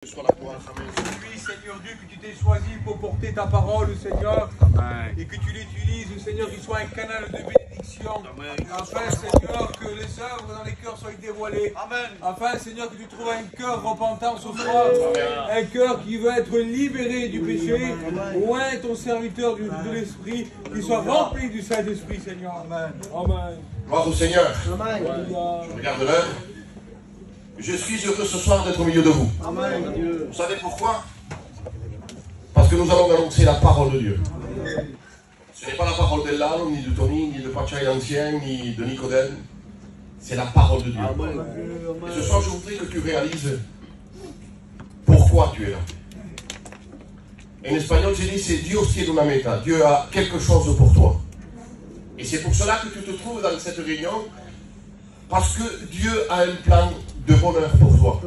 Sur la gloire, amen. Oui, Seigneur Dieu, que tu t'es choisi pour porter ta parole, Seigneur, Amen. et que tu l'utilises, Seigneur, qu'il soit un canal de bénédiction. Amen. Afin, Seigneur, que les œuvres dans les cœurs soient dévoilées. Amen. Afin, Seigneur, que tu trouves un cœur repentant ce soir, un cœur qui veut être libéré du péché. Loin ton serviteur de l'Esprit, qui soit rempli du Saint-Esprit, Seigneur. Amen. Amen. Gloire au Seigneur. Amen. Je regarde l'heure. Je suis heureux ce soir d'être au milieu de vous. Amen. Vous savez pourquoi? Parce que nous allons annoncer la parole de Dieu. Ce n'est pas la parole d'Elan, ni de Tony, ni de Pachaï l'Ancien, ni de Nicodème. C'est la parole de Dieu. Et ce soir, je voudrais que tu réalises pourquoi tu es là. En espagnol, j'ai dit, c'est Dios tiene una meta. Dieu a quelque chose pour toi. Et c'est pour cela que tu te trouves dans cette réunion, parce que Dieu a un plan de bonheur pour toi.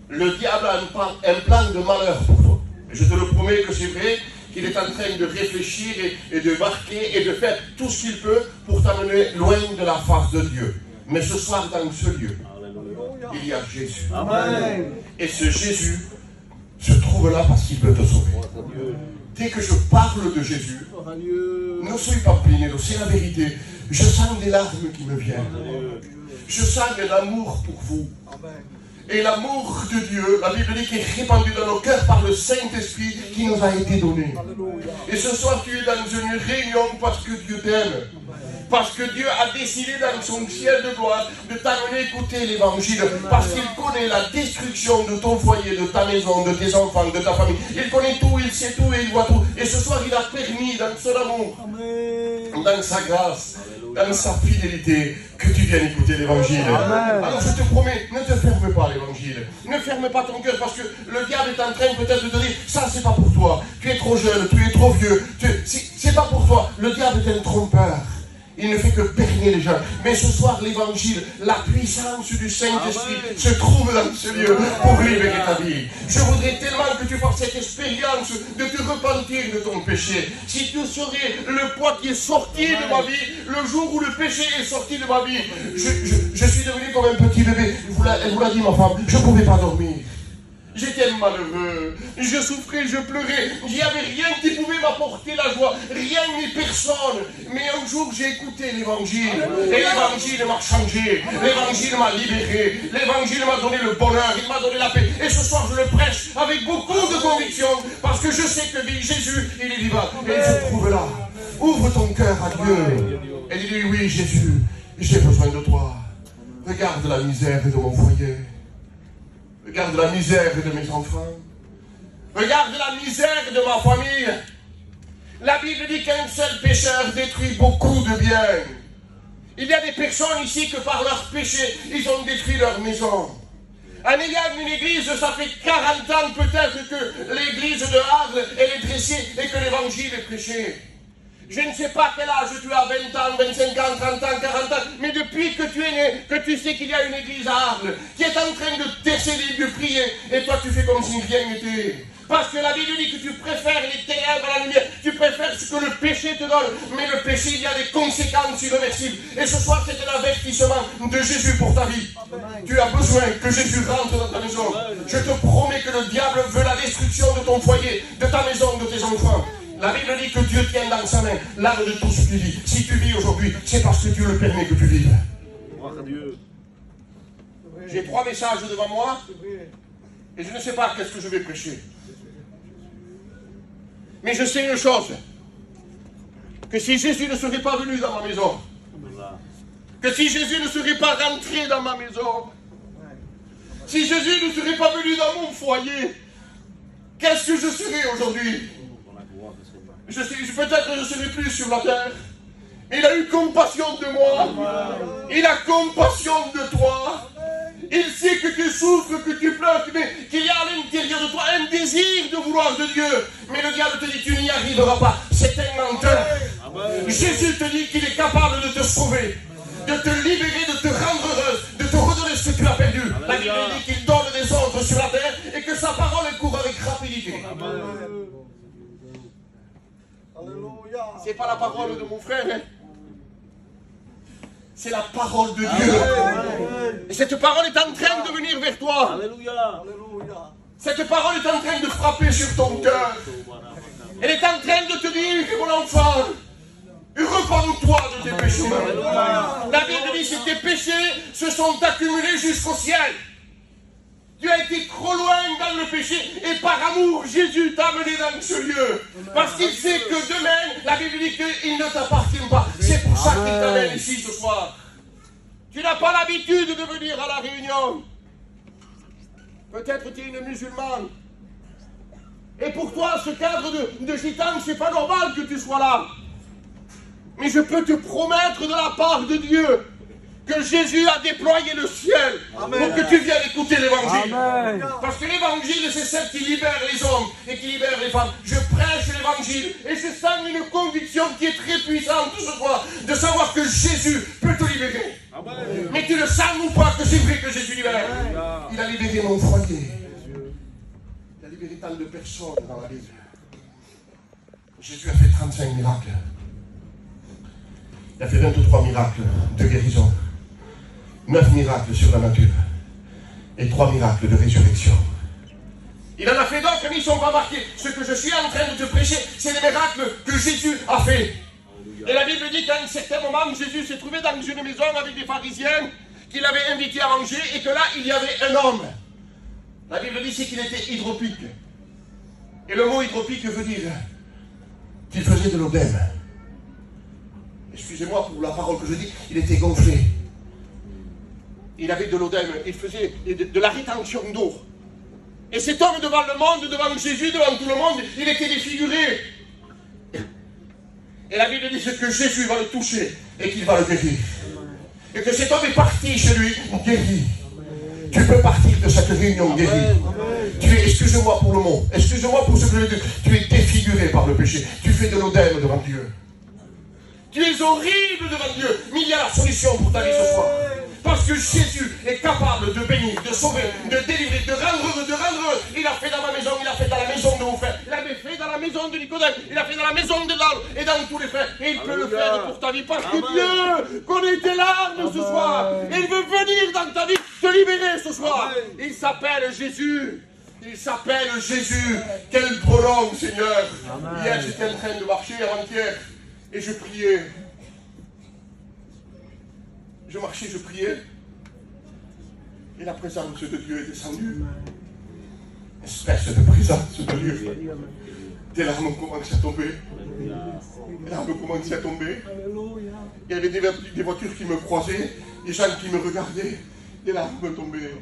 Le diable a un plan de malheur pour toi. Et je te le promets que c'est vrai, qu'il est en train de réfléchir et de marquer et de faire tout ce qu'il peut pour t'amener loin de la face de Dieu. Mais ce soir, dans ce lieu, il y a Jésus. Amen. Et ce Jésus se trouve là parce qu'il veut te sauver. Dès que je parle de Jésus, ne soyez pas plaignez, c'est la vérité. Je sens des larmes qui me viennent. Je sens de l'amour pour vous. Et l'amour de Dieu, la Bible dit qu'il est répandu dans nos cœurs par le Saint-Esprit qui nous a été donné. Et ce soir, tu es dans une réunion parce que Dieu t'aime. Parce que Dieu a décidé dans son ciel de gloire de t'amener écouter l'évangile. Parce qu'il connaît la destruction de ton foyer, de ta maison, de tes enfants, de ta famille. Il connaît tout, il sait tout et il voit tout. Et ce soir, il a permis dans son amour, dans sa grâce, dans sa fidélité, que tu viennes écouter l'évangile. Alors je te promets, ne te ferme pas à l'évangile. Ne ferme pas ton cœur parce que le diable est en train peut-être de te dire, ça c'est pas pour toi. Tu es trop jeune, tu es trop vieux. C'est pas pour toi. Le diable est un trompeur. Il ne fait que berner les gens. Mais ce soir, l'évangile, la puissance du Saint-Esprit se trouve dans ce lieu pour libérer ta vie. Je voudrais tellement que tu fasses cette expérience de te repentir de ton péché. Si tu saurais le poids qui est sorti de ma vie, le jour où le péché est sorti de ma vie, je suis devenu comme un petit bébé. Elle vous l'a dit, ma femme, je ne pouvais pas dormir. J'étais malheureux, je souffrais, je pleurais, il n'y avait rien qui pouvait m'apporter la joie, rien ni personne. Mais un jour j'ai écouté l'évangile, et l'évangile m'a changé, l'évangile m'a libéré, l'évangile m'a donné le bonheur, il m'a donné la paix. Et ce soir je le prêche avec beaucoup de conviction, parce que je sais que Jésus, il est vivant, et il se trouve là. Ouvre ton cœur à Dieu, et dis-lui, oui Jésus, j'ai besoin de toi. Regarde la misère de mon foyer. Regarde la misère de mes enfants. Regarde la misère de ma famille. La Bible dit qu'un seul pécheur détruit beaucoup de biens. Il y a des personnes ici que par leur péché, ils ont détruit leur maison. En ayant une église, ça fait 40 ans peut-être que l'église de Arles, elle est dressée et que l'évangile est prêché. Je ne sais pas quel âge tu as, 20 ans, 25 ans, 30 ans, 40 ans, mais depuis que tu es né, que tu sais qu'il y a une église à Arles qui est en train de t'essayer de prier, et toi tu fais comme si rien n'était. Parce que la Bible dit que tu préfères les ténèbres à la lumière, tu préfères ce que le péché te donne, mais le péché, il y a des conséquences irréversibles. Et ce soir, c'est un avertissement de Jésus pour ta vie. Tu as besoin que Jésus rentre dans ta maison. Je te promets que le diable veut la destruction de ton foyer, de ta maison, de tes enfants. La Bible dit que Dieu tient dans sa main l'âme de tout ce qui vit. Si tu vis aujourd'hui, c'est parce que Dieu le permet que tu vives. J'ai 3 messages devant moi et je ne sais pas qu'est-ce que je vais prêcher. Mais je sais une chose, que si Jésus ne serait pas venu dans ma maison, que si Jésus ne serait pas rentré dans ma maison, si Jésus ne serait pas venu dans mon foyer, qu'est-ce que je serais aujourd'hui? Peut-être que je ne serai plus sur la terre. Il a eu compassion de moi. Il a compassion de toi. Il sait que tu souffres, que tu pleures, mais qu'il y a à l'intérieur de toi un désir de vouloir de Dieu. Mais le diable te dit, tu n'y arriveras pas. C'est un menteur. Jésus te dit qu'il est capable de te sauver, de te libérer, de te rendre heureuse, de te redonner ce que tu as perdu. La Bible dit qu'il donne des ordres sur la terre et que sa parole court avec rapidité. C'est pas la parole de mon frère, hein? C'est la parole de Dieu. Et cette parole est en train de venir vers toi. Alléluia. Cette parole est en train de frapper sur ton cœur. Elle est en train de te dire, mon enfant, repens-toi de tes péchés. La Bible dit que tes péchés se sont accumulés jusqu'au ciel. Tu as été trop loin dans le péché et par amour, Jésus t'a amené dans ce lieu. Parce qu'il sait que demain, la Bible dit qu'il ne t'appartient pas. C'est pour ça qu'il t'amène ici ce soir. Tu n'as pas l'habitude de venir à la réunion. Peut-être tu es une musulmane. Et pour toi, ce cadre de gitane, c'est pas normal que tu sois là. Mais je peux te promettre de la part de Dieu que Jésus a déployé le ciel. Amen. Pour que tu viennes écouter l'évangile. Parce que l'évangile, c'est celle qui libère les hommes et qui libère les femmes. Je prêche l'évangile et je sens une conviction qui est très puissante ce soir, de savoir que Jésus peut te libérer. Amen. Mais tu ne sens ou pas que c'est vrai que Jésus libère. Amen. Il a libéré mon foyer. Il a libéré tant de personnes dans la Bible. Jésus a fait 35 miracles. Il a fait 23 miracles de guérison. 9 miracles sur la nature et 3 miracles de résurrection. Il en a fait d'autres, mais ils ne sont pas marqués. Ce que je suis en train de te prêcher, c'est les miracles que Jésus a fait. Et la Bible dit qu'à un certain moment, Jésus s'est trouvé dans une maison avec des pharisiens qu'il avait invités à manger et que là, il y avait un homme. La Bible dit qu'il était hydropique. Et le mot hydropique veut dire qu'il faisait de l'œdème. Excusez-moi pour la parole que je dis, il était gonflé. Il avait de l'œdème, il faisait de la rétention d'eau. Et cet homme devant le monde, devant Jésus, devant tout le monde, il était défiguré. Et la Bible dit que Jésus va le toucher et qu'il va le guérir. Et que cet homme est parti chez lui guéri. Tu peux partir de cette réunion guéri. Tu es, excusez-moi pour le mot, excusez-moi pour ce que je dis, tu es défiguré par le péché. Tu fais de l'œdème devant Dieu. Tu es horrible devant Dieu, mais il y a la solution pour ta vie ce soir. Parce que Jésus est capable de bénir, de sauver, de délivrer, de rendre heureux, de rendre heureux. Il a fait dans ma maison, il a fait dans la maison de vos frères. Il avait fait dans la maison de Nicodème, il a fait dans la maison de Dan et dans tous les frères. Et il peut le faire pour ta vie. Parce que Dieu connaît tes larmes ce soir. Et il veut venir dans ta vie, te libérer ce soir. Il s'appelle Jésus. Il s'appelle Jésus. Quel prolonge, Seigneur. Hier, j'étais en train de marcher avant-hier. Et je priais. Je marchais, je priais. Et la présence de Dieu est descendue. Espèce de présence de Dieu. Des larmes ont commencé à tomber. Les larmes ont commencé à tomber. Il y avait des voitures qui me croisaient, des gens qui me regardaient. Des larmes me tombaient.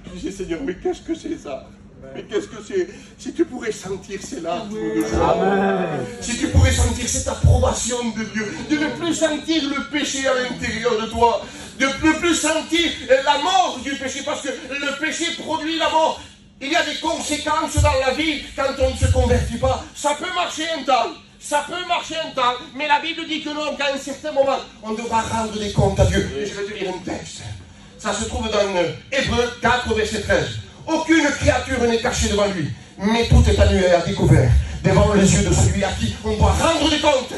Je disais, Seigneur, mais qu'est-ce que c'est ça? Mais qu'est-ce que c'est? Si tu pourrais sentir ces larmes de joie, si tu pourrais sentir cette approbation de Dieu, de ne plus sentir le péché à l'intérieur de toi, de ne plus sentir la mort du péché, parce que le péché produit la mort. Il y a des conséquences dans la vie quand on ne se convertit pas. Ça peut marcher un temps, ça peut marcher un temps, mais la Bible dit que non, qu'à un certain moment, on devra rendre des comptes à Dieu. Et je vais te lire un texte. Ça se trouve dans Hébreux 4, verset 13. Aucune créature n'est cachée devant lui, mais tout est à nu et à découvert devant les yeux de celui à qui on doit rendre des comptes.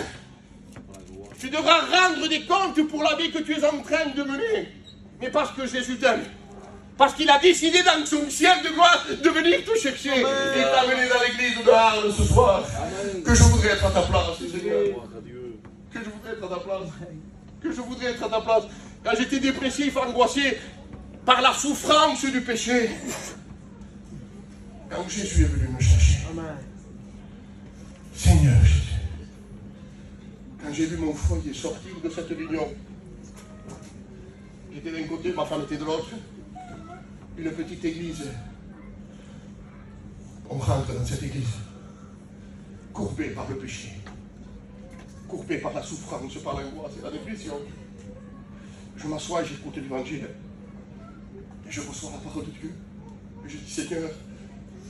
Tu devras rendre des comptes pour la vie que tu es en train de mener. Mais parce que Jésus t'aime. Parce qu'il a décidé dans son ciel de gloire de venir te chercher. Et t'amener dans l'église de Arles ce soir. Amen. Que je voudrais être à ta place, Seigneur. Que je voudrais être à ta place. Que je voudrais être à ta place. Quand j'étais dépressif, angoissé par la souffrance du péché. Quand Jésus est venu me chercher. Amen. Seigneur Jésus. Quand j'ai vu mon foyer sortir de cette réunion, j'étais d'un côté, ma femme était de l'autre. Une petite église. On rentre dans cette église, courbé par le péché, courbé par la souffrance, par l'angoisse et la dépression. Je m'assois et j'écoute l'évangile. Et je reçois la parole de Dieu. Et je dis, Seigneur,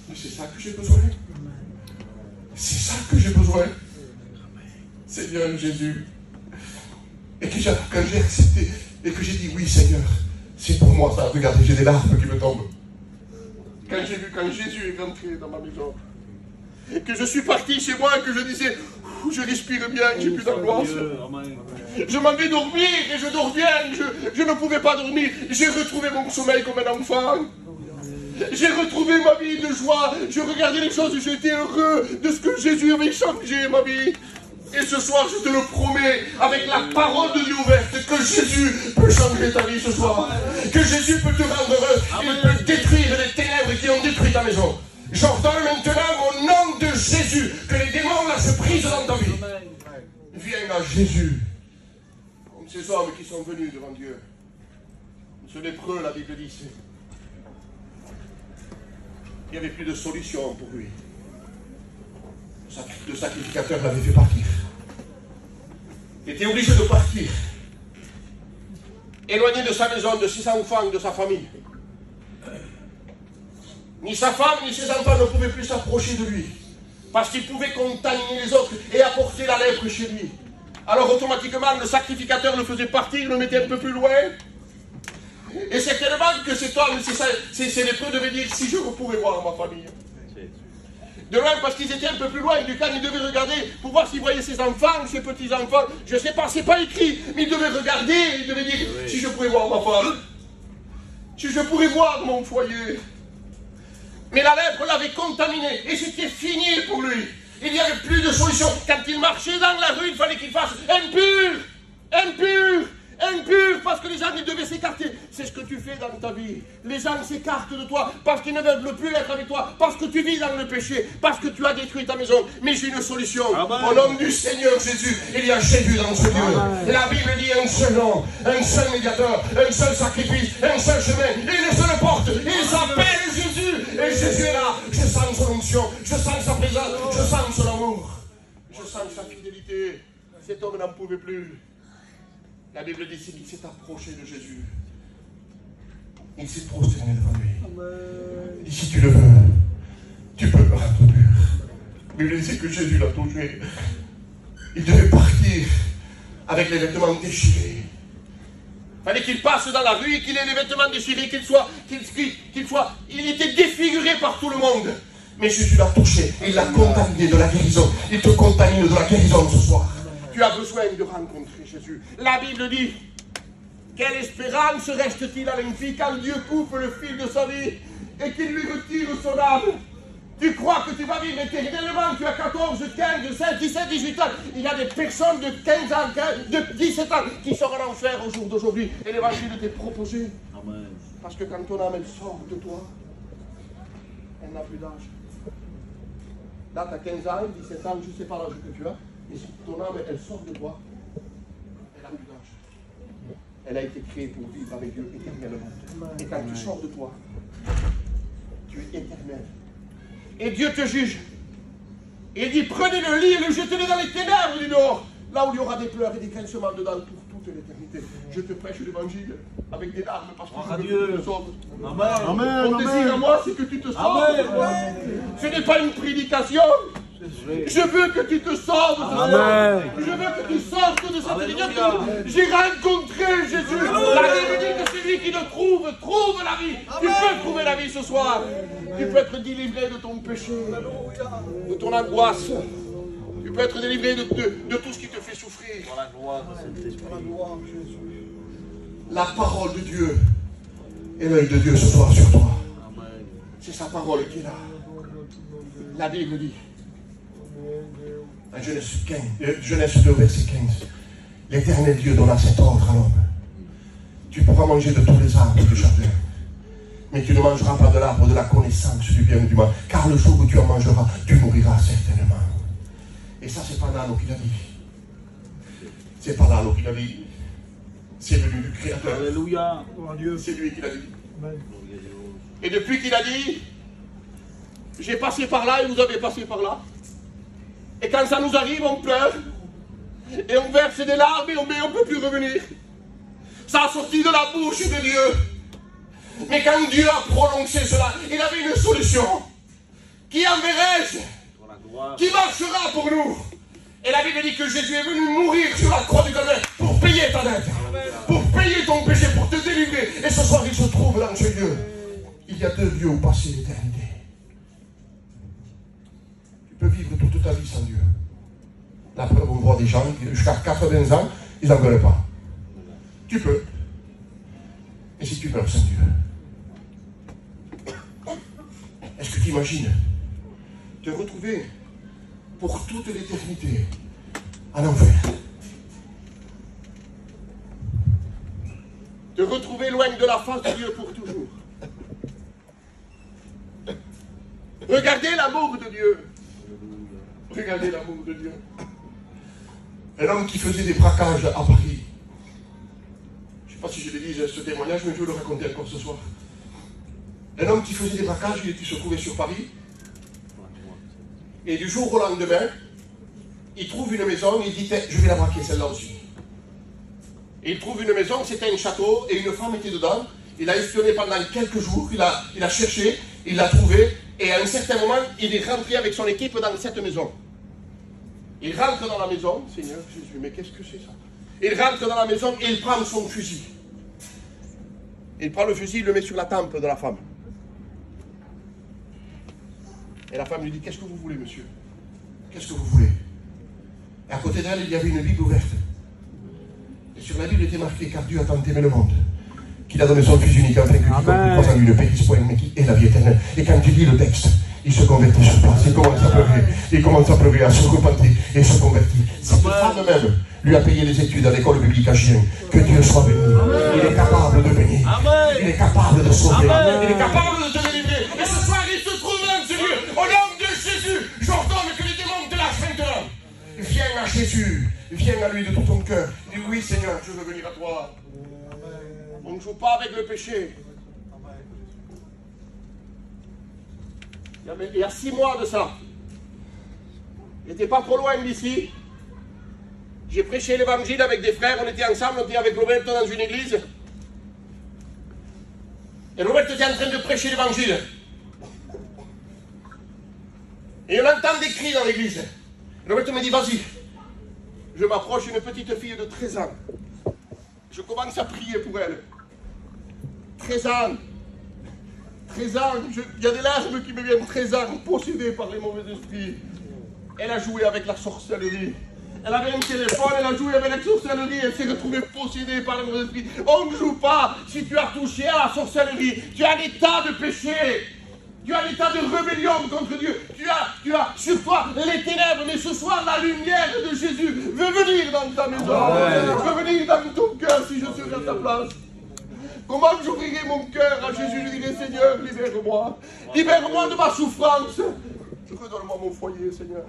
mais c'est ça que j'ai besoin. C'est ça que j'ai besoin. Seigneur Jésus. Et que quand j'ai accepté, et que j'ai dit, oui Seigneur, c'est pour moi ça. Regardez, j'ai des larmes qui me tombent. Quand j'ai vu, quand Jésus est rentré dans ma maison, et que je suis parti chez moi, et que je disais, je respire bien, j'ai plus d'angoisse. Je m'en vais dormir, et je dors bien, je ne pouvais pas dormir. J'ai retrouvé mon sommeil comme un enfant. J'ai retrouvé ma vie de joie. Je regardais les choses et j'étais heureux de ce que Jésus avait changé ma vie. Et ce soir, je te le promets, avec la parole de Dieu ouverte, que Jésus peut changer ta vie ce soir. Que Jésus peut te rendre heureux. Il peut détruire les ténèbres qui ont détruit ta maison. J'ordonne maintenant au nom de Jésus que les démons lâchent prise dans ta vie. Viens à Jésus. Comme ces hommes qui sont venus devant Dieu. Ce lépreux, la Bible dit, il n'y avait plus de solution pour lui. Le sacrificateur l'avait fait partir. Il était obligé de partir. Éloigné de sa maison, de ses enfants, de sa famille. Ni sa femme, ni ses enfants ne pouvaient plus s'approcher de lui. Parce qu'il pouvait contaminer les autres et apporter la lèpre chez lui. Alors automatiquement, le sacrificateur le faisait partir, le mettait un peu plus loin. Et certainement que cet homme, ces lépreux devaient dire, si je pouvais voir ma famille. De loin, parce qu'ils étaient un peu plus loin, du cas, ils devaient regarder pour voir s'ils voyaient ses enfants, ses petits-enfants. Je ne sais pas, c'est pas écrit, mais ils devaient regarder, ils devaient dire, si je pouvais voir ma femme, si je pourrais voir mon foyer. Mais la lèpre l'avait contaminé, et c'était fini pour lui. Il n'y avait plus de solution. Quand il marchait dans la rue, il fallait qu'il fasse impur, impur, impur, parce que les gens ils devaient s'écarter. C'est ce que tu fais dans ta vie. Les gens s'écartent de toi parce qu'ils ne veulent plus être avec toi, parce que tu vis dans le péché, parce que tu as détruit ta maison. Mais j'ai une solution. Amen. Au nom du Seigneur Jésus, il y a Jésus dans ce Dieu. Et la Bible dit un seul nom, un seul médiateur, un seul sacrifice, un seul chemin, une seule porte. Il s'appelle Jésus. Et Jésus est là. Je sens son onction, je sens sa présence, je sens son amour, je sens sa fidélité. Cet homme n'en pouvait plus. La Bible dit qu'il s'est approché de Jésus. Il s'est prosterné devant lui. Et si tu le veux, tu peux me rendre pur. La Bible dit que Jésus l'a touché. Il devait partir avec les vêtements déchirés. Il fallait qu'il passe dans la rue et qu'il ait les vêtements déchirés, il était défiguré par tout le monde. Mais Jésus l'a touché, il l'a contaminé de la guérison. Il te contamine de la guérison ce soir. Tu as besoin de rencontrer Jésus. La Bible dit, quelle espérance reste-t-il à une fille quand Dieu coupe le fil de sa vie et qu'il lui retire son âme? Tu crois que tu vas vivre éternellement, tu as 14, 15, 16, 17, 18 ans. Il y a des personnes de 15 ans, de 17 ans qui sont en enfer au jour d'aujourd'hui. Et l'évangile t'est proposé. Amen. Parce que quand ton âme elle sort de toi, elle n'a plus d'âge. Là, tu as 15 ans, 17 ans, je ne sais pas l'âge que tu as. Mais si ton âme, elle sort de toi, elle n'a plus d'âge. Elle a été créée pour vivre avec Dieu éternellement. Et quand tu sors de toi, tu es éternel. Et Dieu te juge. Il dit, prenez le lit et le jetez-le dans les ténèbres du nord. Là où il y aura des pleurs et des grincements dedans pour toute l'éternité. Je te prêche l'évangile avec des larmes parce que je veux que tu te sauves. Amen. Mon désir à moi, c'est que tu te sauves. Ce n'est pas une prédication. Je veux que tu te sauves. Je veux que tu sortes de cette ligne. J'ai rencontré Jésus. La Bible dit que celui qui le trouve, trouve la vie. Tu peux trouver la vie ce soir. Tu peux être délivré de ton péché, de ton angoisse. Tu peux être délivré de tout ce qui te fait souffrir. La parole de Dieu et l'œil de Dieu ce soir sur toi. C'est sa parole qui est là. La Bible dit, en Genèse 2, verset 15, l'Éternel Dieu donna cet ordre à l'homme. Tu pourras manger de tous les arbres du jardin, mais tu ne mangeras pas de l'arbre de la connaissance du bien et du mal, car le jour où tu en mangeras, tu mouriras certainement. Et ça, c'est pas Nano qui l'a dit. C'est pas Nano qui l'a dit. C'est venu du Créateur. Alléluia. C'est lui qui l'a dit. Et depuis qu'il a dit, j'ai passé par là et vous avez passé par là. Et quand ça nous arrive, on pleure. Et on verse des larmes et on ne peut plus revenir. Ça a sorti de la bouche de Dieu. Mais quand Dieu a prononcé cela, il avait une solution. Qui enverrai-je? Qui marchera pour nous? Et la Bible dit que Jésus est venu mourir sur la croix du Calvaire pour payer ta dette, pour payer ton péché, pour te délivrer. Et ce soir, il se trouve dans ce lieu. Il y a 2 lieux où passer l'éternité. Tu peux vivre toute ta vie sans Dieu. La preuve, on voit des gens qui, jusqu'à 80 ans, ils n'en veulent pas. Tu peux. Et si tu meurs sans Dieu, t'imagines te retrouver pour toute l'éternité à l'enfer. Te retrouver loin de la face de Dieu pour toujours. Regardez l'amour de Dieu. Regardez l'amour de Dieu. Un homme qui faisait des braquages à Paris. Je ne sais pas si je l'ai dit ce témoignage, mais je vais le raconter encore ce soir. Un homme qui faisait des braquages, il se trouvait sur Paris. Et du jour au lendemain, il trouve une maison, il dit, je vais la braquer celle-là aussi. Et il trouve une maison, c'était un château, et une femme était dedans. Il a espionné pendant quelques jours, il a cherché, il l'a trouvé, et à un certain moment, il est rentré avec son équipe dans cette maison. Il rentre dans la maison, Seigneur Jésus, mais qu'est-ce que c'est ça? Il rentre dans la maison et il prend son fusil. Il prend le fusil, il le met sur la tempe de la femme. Et la femme lui dit, qu'est-ce que vous voulez, monsieur? Qu'est-ce que vous voulez? Et à côté d'elle, il y avait une Bible ouverte. Et sur la Bible était marqué, car Dieu a tant aimé le monde, qu'il a donné son Fils unique, afin que quiconque croit en lui ne périsse point, mais qui ait la vie éternelle. Et quand tu lis le texte, il se convertit sur place, il commence à pleurer, à se repentir et se convertit. Cette femme même lui a payé les études à l'école biblique à Gien. Que Dieu soit béni. Il est capable de bénir. Il est capable de sauver. Il est capable de te délivrer. Et ce soir, il se trouve dans ce lieu. Au nom de Jésus, j'ordonne que les démons te lâchent maintenant. Viens à Jésus. Viens à lui de tout ton cœur. Dis oui, Seigneur, je veux venir à toi. On ne joue pas avec le péché. Il y a 6 mois de ça, j'étais pas trop loin d'ici. J'ai prêché l'évangile avec des frères, on était ensemble, on était avec Roberto dans une église. Et Roberto était en train de prêcher l'évangile. Et on entend des cris dans l'église. Roberto me dit, vas-y. Je m'approche d'une petite fille de 13 ans. Je commence à prier pour elle. 13 ans. 13 ans, il y a des larmes qui me viennent, 13 ans, possédée par les mauvais esprits. Elle a joué avec la sorcellerie. Elle avait un téléphone, elle a joué avec la sorcellerie, elle s'est retrouvée possédée par les mauvais esprits. On ne joue pas. Si tu as touché à la sorcellerie, tu as l'état de péché. Tu as l'état de rébellion contre Dieu. Tu as sur toi les ténèbres, mais ce soir, la lumière de Jésus veut venir dans ta maison. Veut venir dans ton cœur si je suis à ta place. Comment j'ouvrirai mon cœur à Jésus? Je dirai, Seigneur, libère-moi. Libère-moi de ma souffrance. Redonne-moi mon foyer, Seigneur.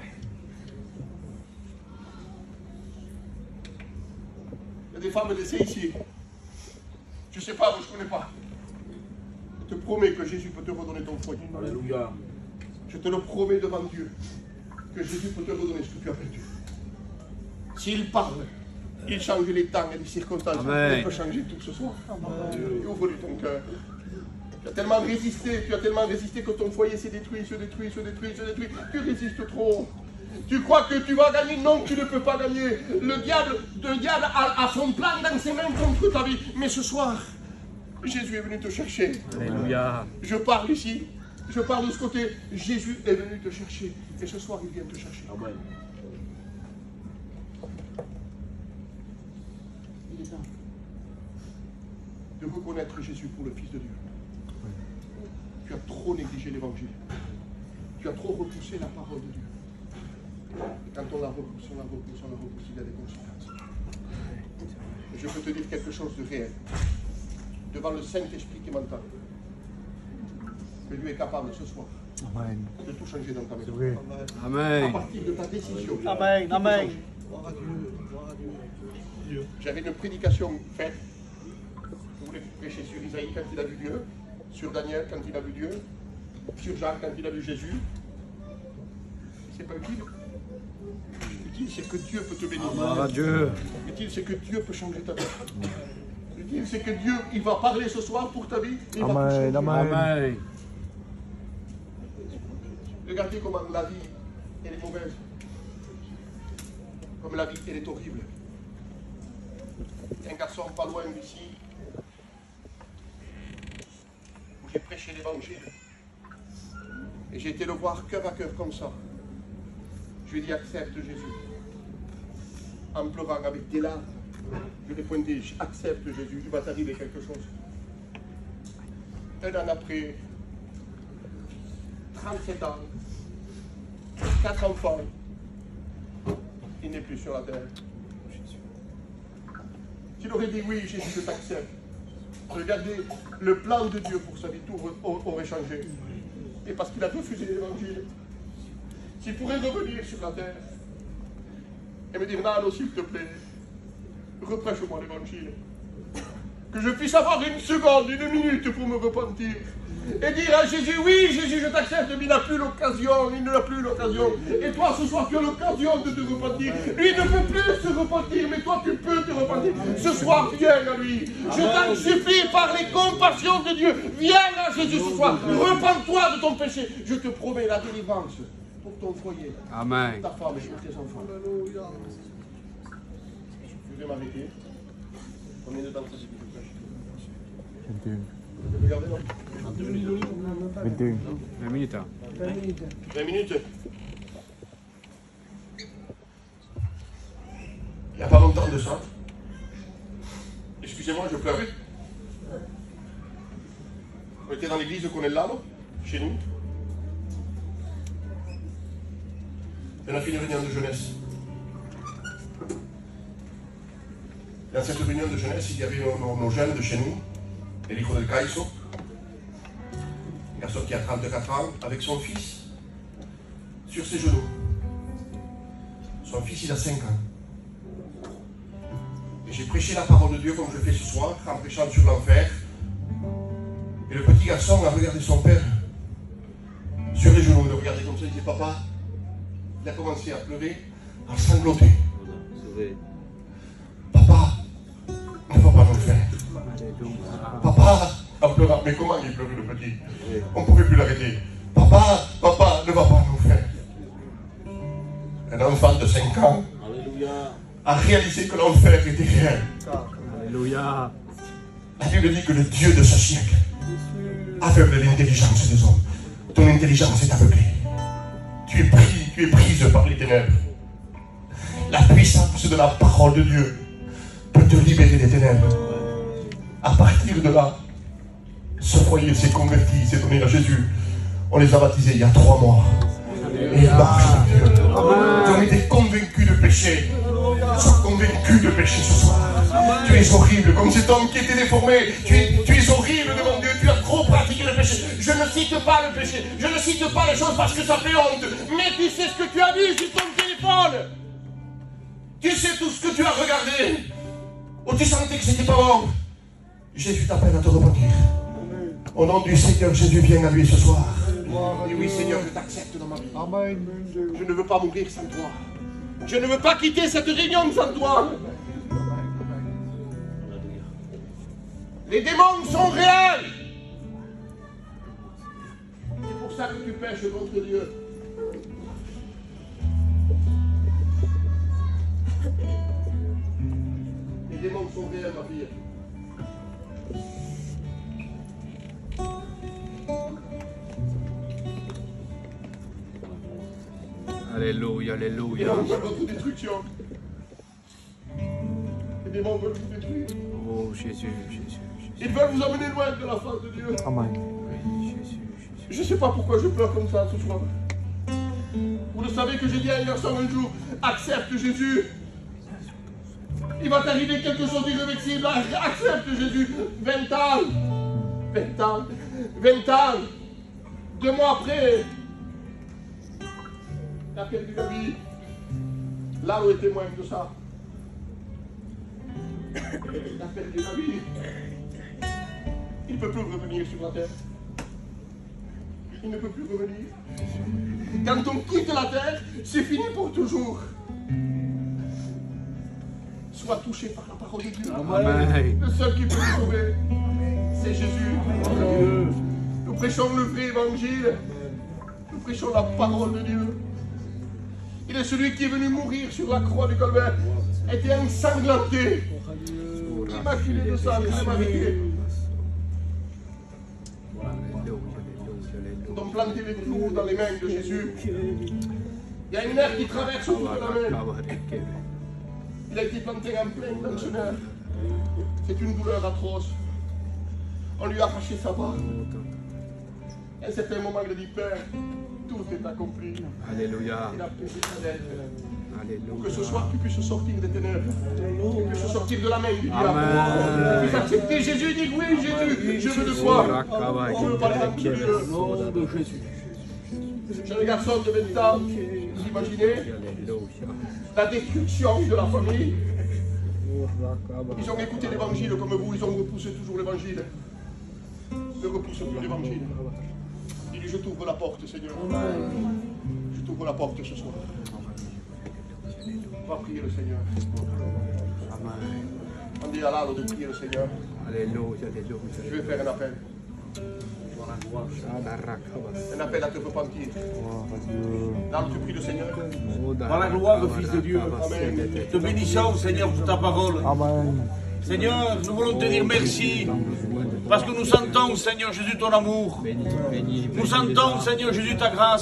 Il y a des femmes laissées ici. Je ne sais pas, je ne connais pas. Je te promets que Jésus peut te redonner ton foyer. Alléluia. Je te le promets devant Dieu. Que Jésus peut te redonner ce que tu as perdu. S'il parle, il change les temps et les circonstances. Il peut changer tout ce soir. Ouvre-lui ton cœur. Tu as tellement résisté que ton foyer s'est détruit, se détruit. Tu résistes trop. Tu crois que tu vas gagner? Non, tu ne peux pas gagner. Le diable a son plan dans ses mains contre ta vie. Mais ce soir, Jésus est venu te chercher. Alléluia. Je parle ici. Je parle de ce côté. Jésus est venu te chercher. Et ce soir, il vient te chercher. Amen. Il est temps de reconnaître Jésus pour le Fils de Dieu. Tu as trop négligé l'évangile. Tu as trop repoussé la parole de Dieu. Et quand on la repousse, il y a des conséquences. Et je peux te dire quelque chose de réel. Devant le Saint-Esprit qui m'entend. Que Dieu est capable ce soir de tout changer dans ta maison. Amen. À partir de ta décision. Amen. Amen. J'avais une prédication faite. Je voulais prêcher sur Isaïe quand il a vu Dieu, sur Daniel quand il a vu Dieu, sur Jacques quand il a vu Jésus. C'est pas utile. Utile, c'est que Dieu peut te bénir. Utile, c'est que Dieu peut changer ta vie. Utile, c'est que Dieu, il va parler ce soir pour ta vie. Et il va toucher. Amen. Regardez comment la vie, elle est mauvaise. Comme la vie, elle est horrible. Il y a un garçon pas loin d'ici, où j'ai prêché l'évangile. Et j'ai été le voir cœur à cœur comme ça. Je lui ai dit, accepte Jésus. En pleurant avec des larmes. Je lui ai pointé, accepte Jésus, il va t'arriver quelque chose. Un an après, 37 ans, 4 enfants. Il n'est plus sur la terre. S'il aurait dit oui, Jésus, je t'accepte. Regardez, le plan de Dieu pour sa vie, tout aurait changé. Et parce qu'il a refusé l'évangile, s'il pourrait revenir sur la terre et me dire, Nano, s'il te plaît, reprêche-moi l'évangile. Que je puisse avoir une seconde, une minute pour me repentir. Et dire à Jésus, oui, Jésus, je t'accepte, mais il n'a plus l'occasion, il n'a plus l'occasion. Et toi, ce soir, tu as l'occasion de te repentir. Lui ne peut plus se repentir, mais toi, tu peux te repentir. Ce soir, viens à lui. Je t'en supplie, par les compassions de Dieu, viens à Jésus ce soir. Repends-toi de ton péché. Je te promets la délivrance pour ton foyer. Amen. Ta femme et tes enfants. Je vais m'arrêter. Combien de temps ça fait que je prêche? 21. Regardez, non? 21. 20 minutes. 20 minutes. Il n'y a pas longtemps de ça. Excusez-moi, je pleurais. On était dans l'église de Conellano, chez nous. Et on a fait une réunion de jeunesse. Dans cette réunion de jeunesse, il y avait nos jeunes de chez nous, Enrico del Caiso, un garçon qui a 34 ans, avec son fils sur ses genoux. Son fils, il a 5 ans. Et j'ai prêché la parole de Dieu comme je fais ce soir, en prêchant sur l'enfer. Et le petit garçon a regardé son père sur les genoux. Il le regardait comme ça, il disait, papa. Il a commencé à pleurer, à sangloter. Papa, ne va pas nous faire. Papa, en pleurant. Mais comment il pleurait le petit? On ne pouvait plus l'arrêter. Papa, papa, ne va pas nous faire. Un enfant de 5 ans a réalisé que l'enfer était réel. Alléluia. La Bible dit que le Dieu de ce siècle aveugle l'intelligence des hommes. Ton intelligence est aveuglée. Tu es prise par les ténèbres. La puissance de la parole de Dieu peut te libérer des ténèbres. À partir de là, ce foyer s'est converti, s'est donné à Jésus. On les a baptisés il y a 3 mois. Et ils marchent avec Dieu. Ils ont été convaincus de péché. Ils sont convaincus de péché ce soir. Tu es horrible, comme cet homme qui était déformé. Tu es horrible devant Dieu. Tu as trop pratiqué le péché. Je ne cite pas le péché. Je ne cite pas les choses parce que ça fait honte. Mais tu sais ce que tu as vu sur ton téléphone. Tu sais tout ce que tu as regardé. Ou tu sentais que c'était pas bon. Jésus t'appelle à te repentir. Au nom du Seigneur Jésus, viens à lui ce soir. Et oui, Seigneur, je t'accepte dans ma vie. Amen. Je ne veux pas mourir sans toi. Je ne veux pas quitter cette réunion sans toi. Les démons sont réels. C'est pour ça que tu pêches contre Dieu. Les démons sont réels, ma fille. Alléluia, alléluia. Les démons veulent votre destruction. Les démons veulent vous détruire. Oh Jésus, Jésus, Jésus. Ils veulent vous amener loin de la face de Dieu. Amen. Oui, Jésus, Jésus. Je ne sais pas pourquoi je pleure comme ça ce soir. Vous le savez que j'ai dit à un garçon un jour, accepte Jésus. Il va t'arriver quelque chose d'irréversible. Accepte Jésus. 20 ans. 20 ans. 20 ans. 2 mois après. Il a perdu la vie. Là où est témoin de ça. Il a perdu la vie. Il ne peut plus revenir sur la terre. Il ne peut plus revenir. Quand on quitte la terre, c'est fini pour toujours. Sois touché par la parole de Dieu. Amen. Le seul qui peut nous sauver, c'est Jésus. Nous prêchons le vrai évangile. Nous prêchons la parole de Dieu. Il est celui qui est venu mourir sur la croix du Calvaire, était ensanglanté, immaculé de sang, prémarqué. Nous avons planté les clous dans les mains de Jésus. Il y a une nerf qui traverse autour de la main. Il a été planté en plein dans ce nerf. C'est une douleur atroce. On lui a arraché sa barre. À un certain moment, il a dit, Père, tout est accompli. Alléluia. Il a pris sa lettre. Pour que ce Alléluia. soir, tu puisses sortir des ténèbres. Tu puisses sortir de la main du diable. Amen. Tu puisses accepter Jésus. Dis oui, Jésus, je veux de toi. Je veux parler un petit peu. Nom de Jésus. Jeune garçon de 20 ans, vous imaginez la destruction de la famille. Ils ont écouté l'évangile comme vous, ils ont repoussé toujours l'évangile. Ne repousse plus l'évangile. Il dit, je t'ouvre la porte, Seigneur. Je t'ouvre la porte ce soir. Va prier le Seigneur. On dit à l'âme de prier le Seigneur. Alléluia, alléluia. Je vais faire un appel. Un appel à te repentir. Là où tu pries le Seigneur. Par la gloire, Fils de Dieu. Amen. Te bénissons, Seigneur, pour ta parole. Seigneur, nous voulons te dire merci. Parce que nous sentons, Seigneur Jésus, ton amour. Bénis, bénis, Nous sentons, Seigneur Jésus, ta grâce.